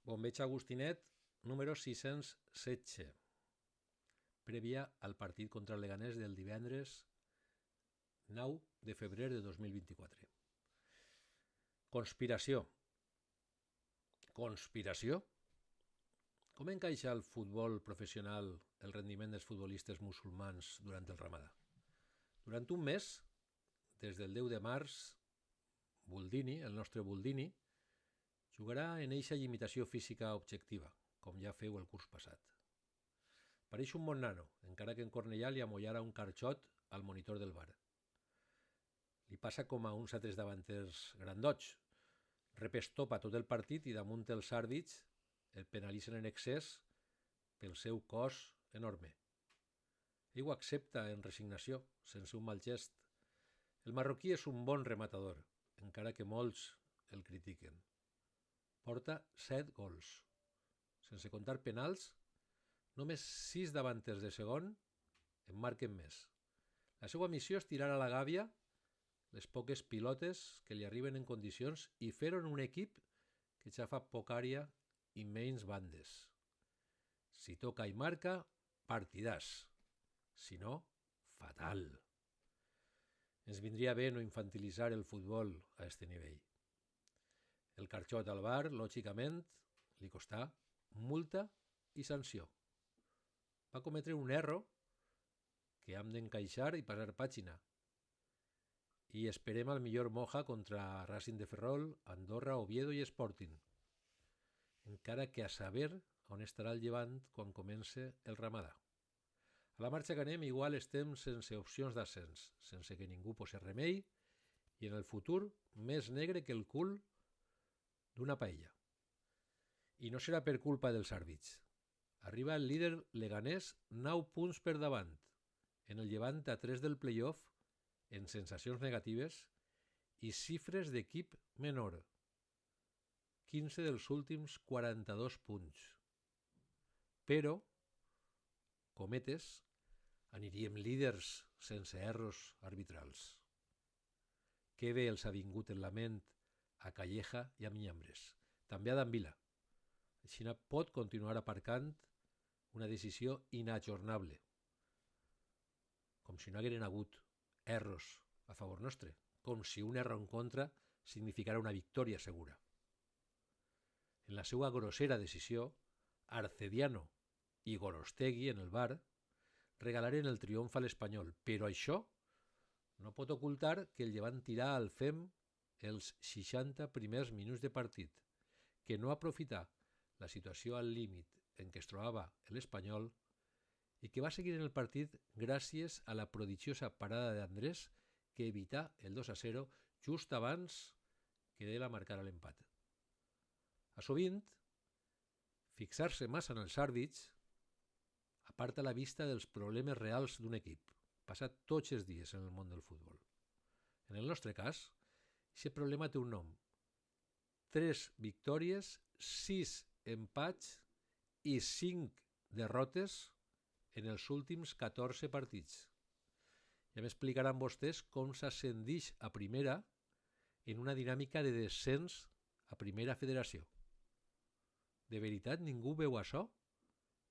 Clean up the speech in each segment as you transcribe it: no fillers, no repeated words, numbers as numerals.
Bombeig Agustinet, número 616, prèvia al partit contra el Leganés del divendres 9 de febrer de 2024. Conspiració. Conspiració? Com encaixa el futbol professional el rendiment dels futbolistes musulmans durant el Ramadà? Durant un mes, des del 10 de març, Buldini, el nostre Buldini, jugarà en eixa limitació física objectiva, com ja feu el curs passat. Pareix un bon nano, encara que en Cornellà li amollara un carxot al monitor del bar. Li passa com a uns altres davanters grandots. Repestopa tot el partit i damunt els àrbits el penalitzen en excés pel seu cos enorme. Ell ho accepta en resignació, sense un mal gest. El marroquí és un bon rematador, encara que molts el critiquen. Porta 7 gols. Sense comptar penals, només 6 davanters de segon en marquen més. La seva missió és tirar a la gàbia les poques pilotes que li arriben en condicions i fer-ho en un equip que ja fa poca àrea i menys bandes. Si toca i marca, partidàs. Si no, fatal. Ens vindria bé no infantilitzar el futbol a este nivell. El carxot al bar, lògicament, li costà multa i sanció. Va cometre un error que hem d'encaixar i passar pàgina. I esperem al millor Moja contra Racing de Ferrol, Andorra, Oviedo i Sporting. Encara que a saber on estarà el Llevant quan comence el Ramadà. A la marxa que anem igual estem sense opcions d'ascens, sense que ningú posi remei i en el futur més negre que el cul d'una paella. I no serà per culpa dels àrbits. Arriba el líder Leganés 9 punts per davant, en el Llevant a 3 del playoff, en sensacions negatives i xifres d'equip menor. 15 dels últims 42 punts. Però, cometes, aniríem líders sense erros arbitrals. Que bé els ha vingut en la ment a Calleja i a Minyambres, també a Danvila. Així pot continuar aparcant una decisió inajornable, com si no hagueren hagut erros a favor nostre, com si un error en contra significara una victòria segura. En la seva grossera decisió, Arcediano i Gorostegui en el bar regalaren el triomf a l'Espanyol, però això no pot ocultar que el Llevant tirà al fem els 60 primers minuts de partit, que no aprofità la situació al límit en què es trobava l'Espanyol i que va seguir en el partit gràcies a la prodigiosa parada d'Andrés que evità el 2-0 just abans que d'ell a marcar l'empat. A sovint, fixar-se massa en els àrbits aparta la vista dels problemes reals d'un equip, passat tots els dies en el món del futbol. En el nostre cas, aquest problema té un nom. 3 victòries, 6 empats i 5 derrotes en els últims 14 partits. Ja m'explicaran vostès com s'ascendix a primera en una dinàmica de descens a primera federació. De veritat ningú veu això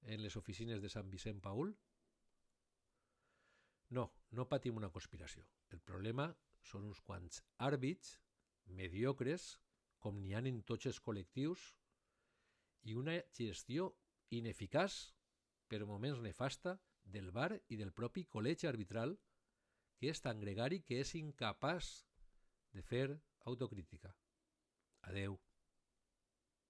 en les oficines de Sant Vicent Paül? No, no patim una conspiració. El problema són uns quants àrbits mediocres, com n'hi ha en tots els col·lectius, i una gestió ineficaç, per moments nefasta, del VAR i del propi col·legi arbitral, que és tan gregari que és incapaç de fer autocrítica. Adeu.